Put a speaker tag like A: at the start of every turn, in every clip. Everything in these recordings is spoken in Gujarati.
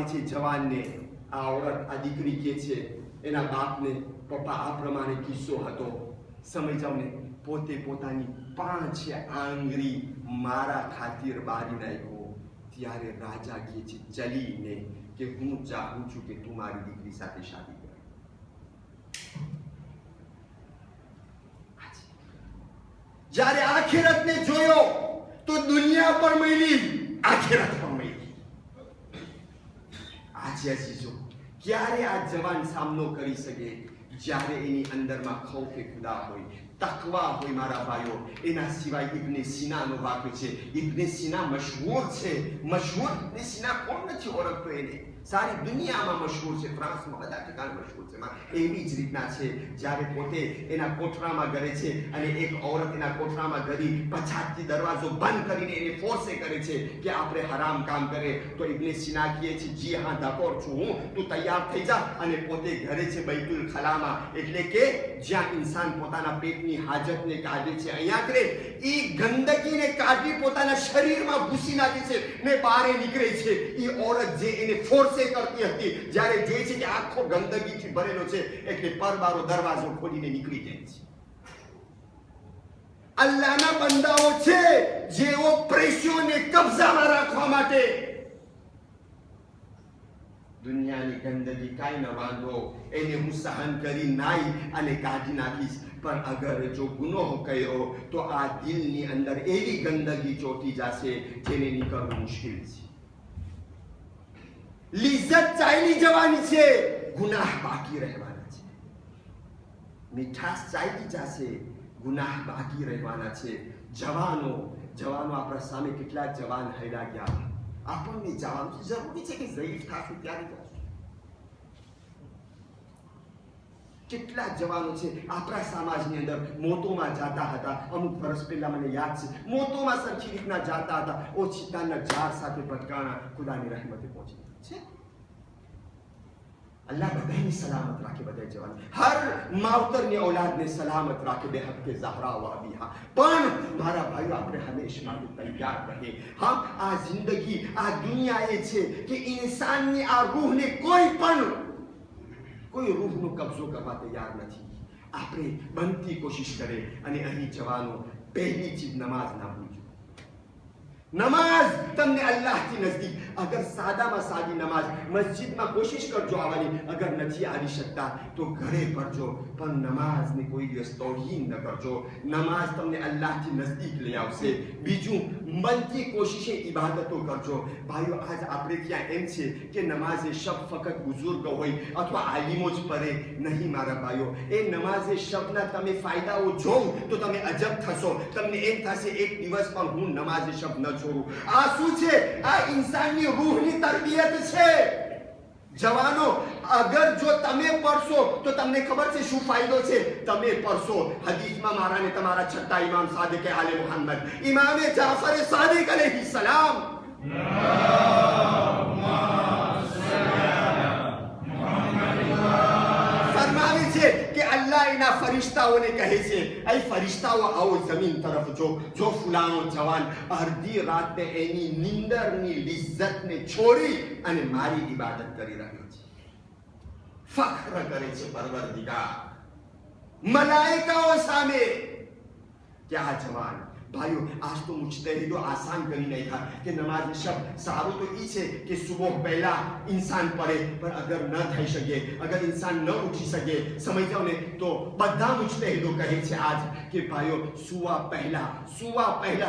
A: આવે છે જવાનને, આ औरत આ દીકરી કહે છે એના બાપને, પપ્પા આ પ્રમાણે કિસ્સો હતો, સમય જાવ ને પોતે પોતાની 5 આંગળી મારા ખાतिर બારી નાખ્યો. ત્યારે રાજા કહે છે ચલીને કે હું ચાહું છું કે તું મારી દીકરી સાથે શાદી કર. જ્યારે આખિરતને જોયો તો દુનિયા પણ મળી, આખિરત પણ મળી. આજે અજીજો ક્યારે આ જવાન સામનો કરી શકે? જ્યારે એની અંદરમાં ખૌફે ખુદા હોય, તકવા હોય. મારા ભાઈઓ, એના સિવાય ઇબ્ન સિનાનો વાક્ય છે. ઇબ્ન સિના મશહૂર છે, મશહૂર. ઇબ્ન સિના કોણ નથી ઓળખતો એને? સારી દુનિયામાં મશહૂર છે, ફ્રાન્સમાં બધા ઠેકાણે મશહૂર છે. એવી જ રીતના છે, જ્યારે પોતે એના કોઠરામાં ગરે છે અને એક औरत એના કોઠરામાં ગરી પછાતથી દરવાજો બંધ કરીને એને ફોર્સે કરે છે કે આપણે હરામ કામ કરે, તો ઇબ્ન સિના કહે છે જી હા ધકોર છું હું, તું તૈયાર થઈ જા. અને પોતે ઘરે છે બૈતુલ ખલામાં, એટલે કે જ્યાં ઇન્સાન પોતાના પેટની હાજતને કાઢે છે, અહીંયા કરે એ ગંદકીને કાઢી પોતાના શરીરમાં ઘૂસી નાખે છે ને બહાર નીકળે છે. એ औरत જે એને ફોર્સે કરતી હતી, જ્યારે જોઈ છે કે આખો ગંદકીથી ભરેલો છે, એટલે પરબારો દરવાજો ખોલીને નીકળી જાય છે. અલ્લાહના બંદાઓ છે જેઓ પ્રેસ્યોને કબજામાં રાખવા માટે દુનિયાની ગંદકી કાંઈ ન વાંધો, એને હું સહન કરી નાઈ અને કાઢી નાખીશ. પણ અગર જો ગુનો કર્યો તો આ દિલની અંદર એવી ગંદકી ચોટી જશે જેને નીકળવું મુશ્કેલ છે. લિજ્જત ચાલી જવાની છે, ગુનાહ બાકી રહેવાના છે. મીઠાશ ચાલી જશે, ગુનાહ બાકી રહેવાના છે. જવાનો આપણા સામે કેટલા જવાન હૈડા ગયા. આપણને જવાનું જરૂરી છે કે ઝઈફ થાશું ત્યારે જશું. કેટલા જવાનો છે આપણા સમાજની અંદર મોતોમાં જાતા હતા. અમુક વર્ષ પહેલા મને યાદ છે, મોતોમાં સરખી રીતના જાતા હતા, ઓછીતાના ઝાડ સાથે ભટકાણા, ખુદાની રહેમતે પહોંચી છે. अल्लाह बधाई सलामत रखे, बधाई जवान हर मावतर ने औलाद ने सलामत रखे बेहद के ज़हरा व अबीहा. પણ મારા ભાઈઓ, આપણે હંમેશા માટે તૈયાર રહે. હા, આ જિંદગી, આ દુનિયા એ છે કે ઇન્સાનની આ રૂહને કોઈ રૂહનો કબજો કરવા તૈયાર નથી. આપણે બનતી કોશિશ કરે. અને અહીં જવાનો પહેલી ચીજ નમાઝ ના ભૂલજો. નમાઝ તમને અલ્લાહથી નજદીક. અગર સાદામાં સાદી નમાઝ મસ્જિદમાં કોશિશ કરજો આવવાની, અગર નથી આવી શકતા તો ઘરે પડજો, પણ નમાઝને કોઈ દિવસ તોહીન ન કરજો. નમાઝ તમને અલ્લાહથી નજદીક લઈ આવશે. બીજું, મનથી કોશિશે ઇબાદતો કરજો. ભાઈઓ, આજ આપણે ત્યાં એમ છે કે નમાઝે શબ ફક્ત બુઝુર્ગ હોય અથવા આલિમો જ પડે. નહીં મારા ભાઈઓ, એ નમાઝે શબના તમે ફાયદાઓ જોવ તો તમે અજબ થશો. તમને એમ થશે એક દિવસ પણ હું નમાઝે શબ ન છોડું. આ શું છે? આ ઇન્સાનની રૂહની તરબિયત છે. જવાનો, અગર જો તમે પડશો તો તમને ખબર છે શું ફાયદો છે? તમે પડશો. હદીસમાં મારા ને તમારા છઠ્ઠા ઇમામ સાદિક આલે મુહમ્મદ, ઇમામે જાફર સાદિક અલૈહિ સલામ, ફરમાવે છે કે અલ્લાહ એના ફરિશ્તાઓને કહે છે, એ ફરિશ્તાઓ આવો જમીન તરફ જો ફુલાનો જવાન અડધી રાતે એની નીંદરની લિજ્જતને છોડી અને મારી ઇબાદત કરી રહ્યો છે, ફખ્ર કરે છે પરવરદિગાર મલાઈકાઓ સામે કે આ જવાન. ભાઈઓ, આજ તો મુજતહિદો આસાન કરી નાખ્યા કે નમાઝ શબ સારું તો ઈ છે કે સુબહ પહેલા ઇન્સાન પડે, પણ અગર ન થઈ શકે, અગર ઇન્સાન ન ઉઠી શકે, સમજ જાવ ને, તો બધા મુજતહિદો કહે છે આજ કે ભાઈઓ સુવા પહેલા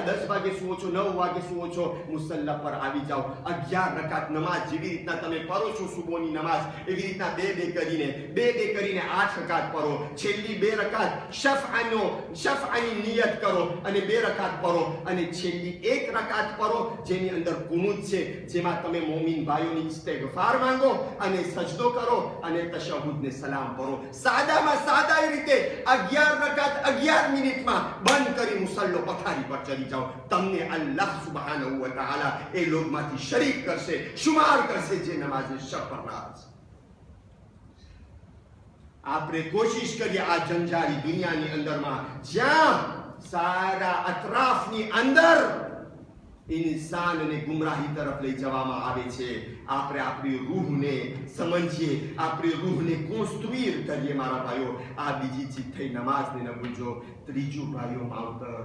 A: 10 વાગે સુવો છો, 9 વાગે સુવો છો, મુસલ્લા પર આવી જાઓ. 11 રકાત નમાઝ જેવી રીતના તમે પઢો છો સુબહની નમાઝ, એવી રીતના બે કરીને 8 રકાત પઢો. છેલ્લી 2 રકાત શફઆની નિયત કરો અને 2 રકાત પઢો, અને છેલ્લી 1 રકાત પઢો જેની અંદર કુનૂત છે, જેમાં તમે મોમિન ભાઈઓની ઇસ્તિગફાર માંગો અને સજદો કરો અને તશહુદને સલામ પઢો. સાદામાં સાદા રીતે 11 રકાત 11 મિનિટમાં બંધ કરી મુસલ્લો પથારી પર ચડી જાઓ. તમને અલ્લાહ સુબ્હાનહુ વ તઆલા એ લોગમાંથી શરીક કરશે, શુમાર કરશે જે નમાઝે શબ પઢનાર છે. આપણે કોશિશ કરીએ આ જંજારી દુનિયાની અંદરમાં, જ્યાં સારા અતરાફની અંદર इंसानने गुमराही तरफ लई जवामां आवे छे। आपणे आपणी रूहने समझीए, आपणी रूहने कंस्ट्रुइर करिए मारा भाईओ। आ बीजी चीज थई, नमाजने न भूलजो। त्रीजું भाईओ मावतर,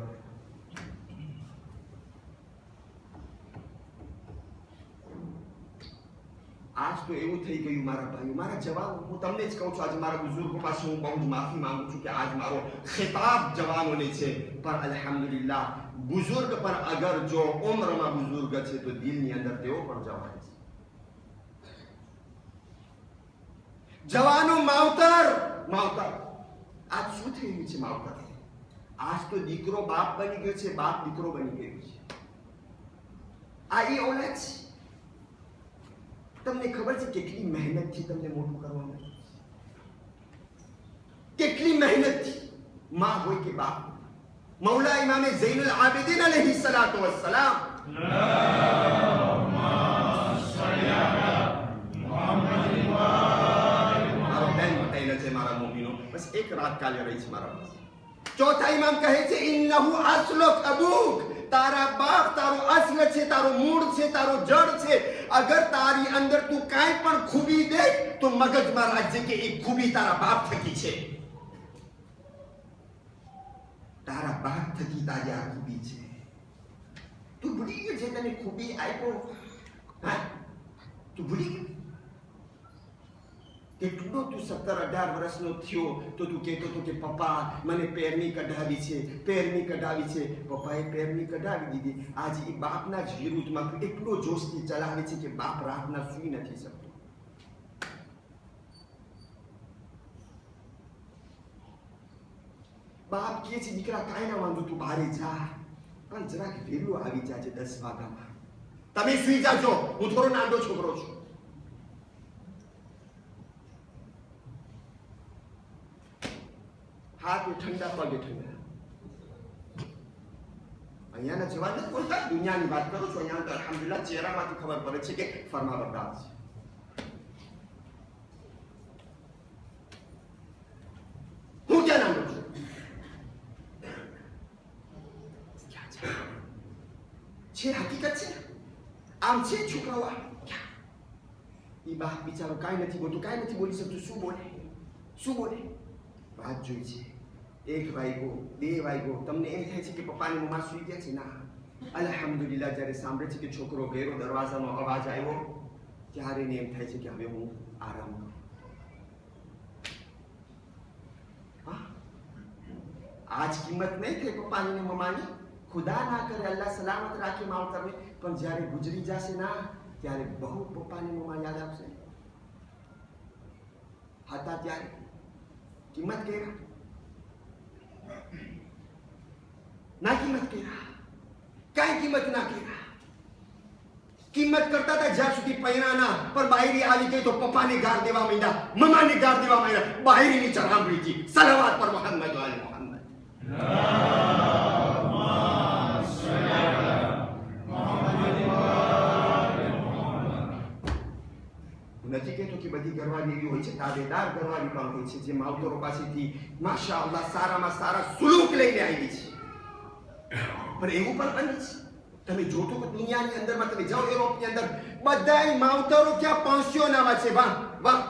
A: आज तो એવું થઈ ગયું મારા ભાઈઓ, મારા જવાન, હું તમને જ કહું છું, આજે મારા બુઝુર્ગો પાસે હું બહુ જ માફી માંગુ છું કે આજ મારો ખિતાબ જવાનોને છે, પણ અલ્હમ્દુલિલ્લાહ બુઝુર્ગ પર અગર જો ઉંમરમાં બુઝુર્ગ છે તો દિલની અંદર તેઓ પણ જવાન છે. જવાનો માવતર, માવતર આજ શું થઈ રહ્યું છે માવતર? આજ તો દીકરો બાપ બની ગયો છે, બાપ દીકરો બની ગયો છે. આ એ ઓલાદ છે. તમને ખબર છે કેટલી મહેનતથી તમને મોટું કરવામાં આવે? કેટલી મહેનતથી, માં હોય કે બાપ. મૌલા ઇમામે ઝૈનુલ આબિદીન અલૈહિ સલાતો વસ્સલામ, મારો બેન બતાવેલા છે મારા મોમીનો, બસ એક રાત કાલે રહી છે મારા પાસે. ચોથા ઇમામ કહે છે ઇન્નહુ અસ્લુક અબૂક, તારા બાપ તારો અસ્લ છે, તારો મૂળ છે, તારો જડ છે. અગર તારી અંદર તું કાંઈ પણ ખૂબી દે તો મગજમાં રાખજે કે એ ખૂબી તારા બાપ થકી છે. તારા બાપ થકી તારી આ ખૂબી છે. તું ભૂલી ગયો છે તને ખૂબી આપ્યો? હા, તું ભૂલી ગયો? કેટલો તું 17-18 વર્ષનો થયો તો તું કહેતો હતો કે પપ્પા મને પેરની કઢાવી છે, પેરની કઢાવી છે. પપ્પાએ પેરની કઢાવી દીધી. આજે એ બાપના જ વિરુદ્ધમાં એટલો જોશથી ચલાવે છે કે બાપ રાતના સૂઈ નથી શકતો. બાપ કહે છે દીકરા કાંઈ ના વાંધો, તું બહાર જા, પણ જરાક વહેલું આવી જાજે 10 વાગ્યામાં. તમે સૂઈ જાજો, હું થોડો નાનો છોકરો છું. હાથ ઠંડા, પગે ઠંડા. અહીંયાના જવાન નથી બોલતા, દુનિયાની વાત કરું છું. અહીંયા તો અલ્હમ્દુલિલ્લાહ ચહેરામાંથી ખબર પડે છે કે ફરમાબરદાર છે. હું ક્યાં નાનો છું? છે હકીકત છે, આમ છે છોકરાઓ. એ બાપ બિચારો કાંઈ નથી બોલતું, કાંઈ નથી બોલી શકતું. શું બોલે, શું બોલે? વાત જોઈ છે. 1 વાગ્યો, 2 વાગ્યો, તમને એમ થાય છે કે પપ્પાની મમ્મા સૂઈ ગયા છે? ના, અલ્હમ્દુલિલ્લાહ જ્યારે સાંભળે છે કે છોકરો ગયો, દરવાજાનો અવાજ આવ્યો, ત્યારે એને એમ થાય છે કે હવે હું આરામ કરું. આજ કિંમત નહીં થઈ પપ્પાની ને મમ્માની. ખુદા ના કરે, અલ્લાહ સલામત રાખે માવતરને, પણ જ્યારે ગુજરી જશે ના, ત્યારે બહુ પપ્પાની મમ્મા યાદ આવશે. હતા ત્યારે કિંમત કર્યા ના, કિંમત કર્યા, કાંઈ કિંમત ના કર્યા. કિંમત કરતા હતા જ્યાં સુધી પૈણા ના, પણ બાયરી આવી ગઈ તો પપ્પાને ગાર દેવા માંડ્યા, મમ્માને ગાર દેવા માંડ્યા. બાયરીની ચરામડી હતી. સલાવત પર મોહમ્મદ વાલે મોહમ્મદ. નથી કહેતો કે બધી ઘરવાળી એવી હોય છે, તાબેદાર ઘરવાળી પણ હોય છે જે માવતરો પાસેથી માશાઅલ્લાહ સારામાં સારા સુલુક લઈને આવી છે. પણ એવું પણ બને છે, તમે જોતો કે દુનિયાની અંદરમાં તમે જાઓ, યુરોપની અંદર બધાય માવતરો ક્યાં પાંસિયોનામાં છે. વાહ વાહ,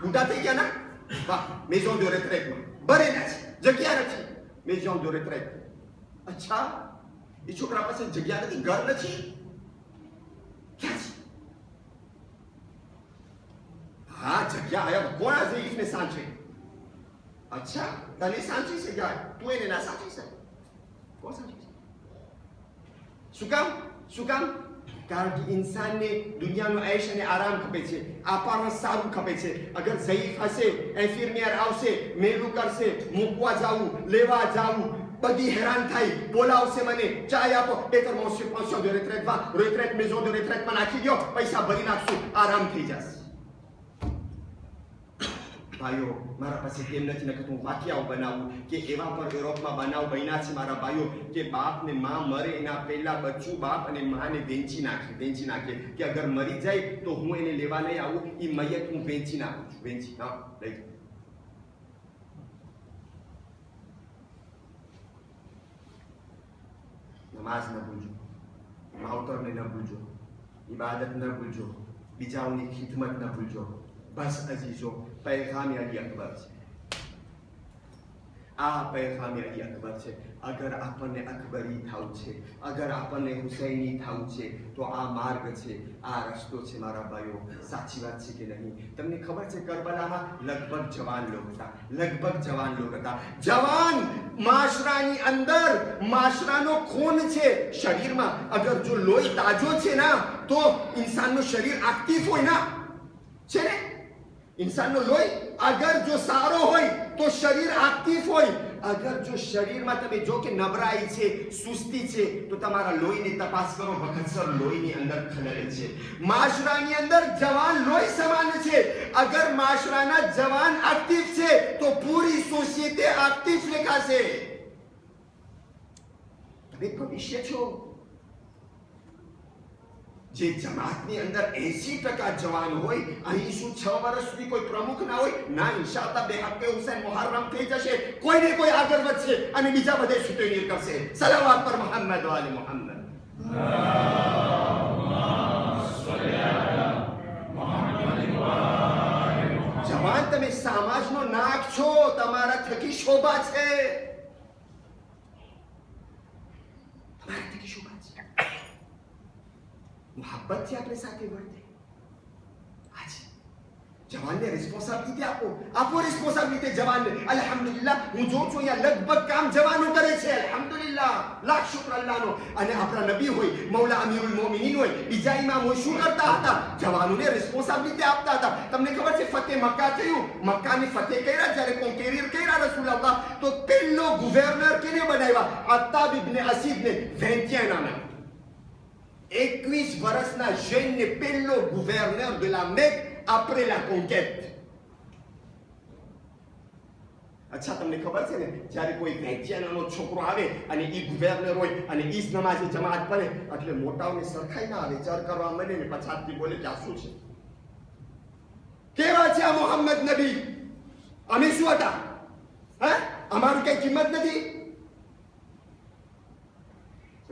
A: બુઢા થઈ ગયા ના, વાહ, મેઝોન દો રેટ્રેટમાં ભરેલા છે, જગ્યા નથી. મેઝોન દો રેટ્રેટ. અચ્છા, એ છોકરા પાસે જગ્યા નથી, ઘર નથી, ક્યાં છે? હા, જગ્યા આયા કોણ આજે ઈફને સાંચે? અચ્છા, તને સાંચી છે જગ્યા, તું એને ના સાંચી છે? કોણ સાંચી છે? શું કામ? શું કામ? કારણ કે ઇન્સાનને દુનિયાનો ऐश અને આરામ ખપે છે, આપણને સારું ખપે છે. અગર ઝઈફ હશે, એન્ફિર્મિયર આવશે, મેલું કરશે, મૂકવા જાવું, લેવા જાવું, બધી હેરાન થાય, બોલાવશે મને, ચાય આપો, એ તો મોસે 500 de retraite va, retraite maison de retraite માં નાખી દો, પૈસા ભરી નાખશું, આરામ થઈ જશે. ભાઈઓ, મારા પાસે કેમ નથી નકર હું વાક્યાઓ બનાવું કે એવા પર યુરોપમાં બનાવ બન્યા છે મારા ભાઈઓ કે બાપ ને માં મરે એના પહેલા બચ્ચું બાપ અને માને વેચી નાખે કે અગર મરી જાય તો હું એને લેવા નહીં આવું, એ મયત હું વેચી નાખું છું. વેચી ના લઈ નમાઝ ન ભૂલજો. માવતરને ન ભૂલજો, ઇબાદત ન ભૂલજો, બીજાઓની ખિદમત ન ભૂલજો. બસ અજીજો, પૈગામે અલી અકબર છે. આ પૈગામે અલી અકબર છે. અગર આપણને અકબરી થવું છે, અગર આપણને હુસૈની થવું છે, તો આ માર્ગ છે, આ રસ્તો છે મારા ભાઈઓ. સાચી વાત છે કે નહીં? તમને ખબર છે કરબલામાં લગભગ જવાન લોક હતા, લગભગ જવાન લોક હતા. જવાન માશરાની અંદર માશરાનો ખૂન છે શરીરમાં. અગર જો લોહી તાજો છે ના તો ઇન્સાનનું શરીર એક્ટિવ હોય ના છે ને. इंसान लोही अगर जो सारो होय तो शरीर एक्टिव होय. अगर जो शरीરમાં તમે જો કે નબળાઈ છે, સુસ્તી છે, તો તમારા લોહીની તપાસ કરો, વખતસર લોહીની અંદર ખલેલ છે. માશરાની અંદર જવાન લોહી સમાન છે. અગર માશરાના જવાન એક્ટિવ છે તો પૂરી સોસાયટી એક્ટિવ લેખાશે. તમે ભવિષ્ય છો. જે જમાતની અંદર 80% જવાન હોય, અહીં શું 6 વર્ષ સુધી કોઈ પ્રમુખ ના હોય ના? ઇન્શાઅલ્લાહ બેહકે હુસૈન મુહર્રમ થઈ જશે, કોઈ ને કોઈ આગળ વધશે અને બીજા બધે સુતેલી કરશે. સલાવત પર મોહમ્મદ વાલે મોહમ્મદ. જવાન તમે સમાજનો નાક છો, તમારા થકી શોભા છે, તમારા થકી શોભા છે. मोहब्बत से अपने साथ बढ़ते. आज जवान ने रिस्पॉन्सिबिलिटी आपो रिस्पॉन्सिबिलिटी जवान ने. अल्हम्दुलिल्लाह હું જોઉં છું અહીંયા લગભગ કામ જવાનો કરે છે. અલ્હમ્દુલિલ્લાહ, લાખ શુક્ર અલ્લાહનો. અને આપણા નબી હોય, મૌલા અમીરુલ મોમિનીન હોય, બીજા ઇમામ હોય, શું કરતા હતા? જવાનોને રિસ્પોન્સિબિલિટી આપતા હતા. તમને ખબર છે ફતેહ મક્કા થયું, મક્કાની ફતેહ કર્યા જ્યારે કોન્કેરિયર કર્યા રસૂલલ્લાહ, તો પહેલો ગવર્નર કેને બનાવ્યા? અત્તાબ ઇબ્ન અસીદને, 21 નામે 21 વર્ષના જૈનને પહેલો governor de la Mecque après la conquête. અચ્છા, તમને ખબર છે ને જ્યારે કોઈ 21નો છોકરો આવે અને ઈ ગવર્નર હોય અને ઈ જ નમાઝે જમાત પડે એટલે મોટાઓને સરખાઈ ના આવે, ચર કરવા મળે ને પછાતથી બોલે કે આ શું છે, કેવા છે આ મોહમ્મદ નબી, અમે શું હતા? હા, અમારું કઈ કિંમત નથી.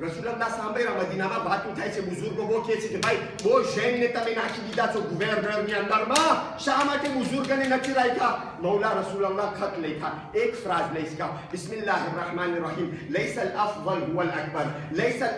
A: રસૂલલ્લાહ સાંભળ્યા મદીનામાં વાતો થાય છે, બુઝુર્ગો બહુ કહે છે કે ભાઈ બહુ જૈનને તમે નાખી દીધા છો ગવર્નરની અંદરમાં, શા માટે બુઝુર્ગને નથી રાખ્યા? મૌલા રસૂલલ્લાહ ખત લખ્યા, એક ફ્રાઝ લઈશ કા, બિસ્મિલ્લાહિર रहमानिर रहीम, લૈસલ અફઝલ હુવલ અકબર, લૈસલ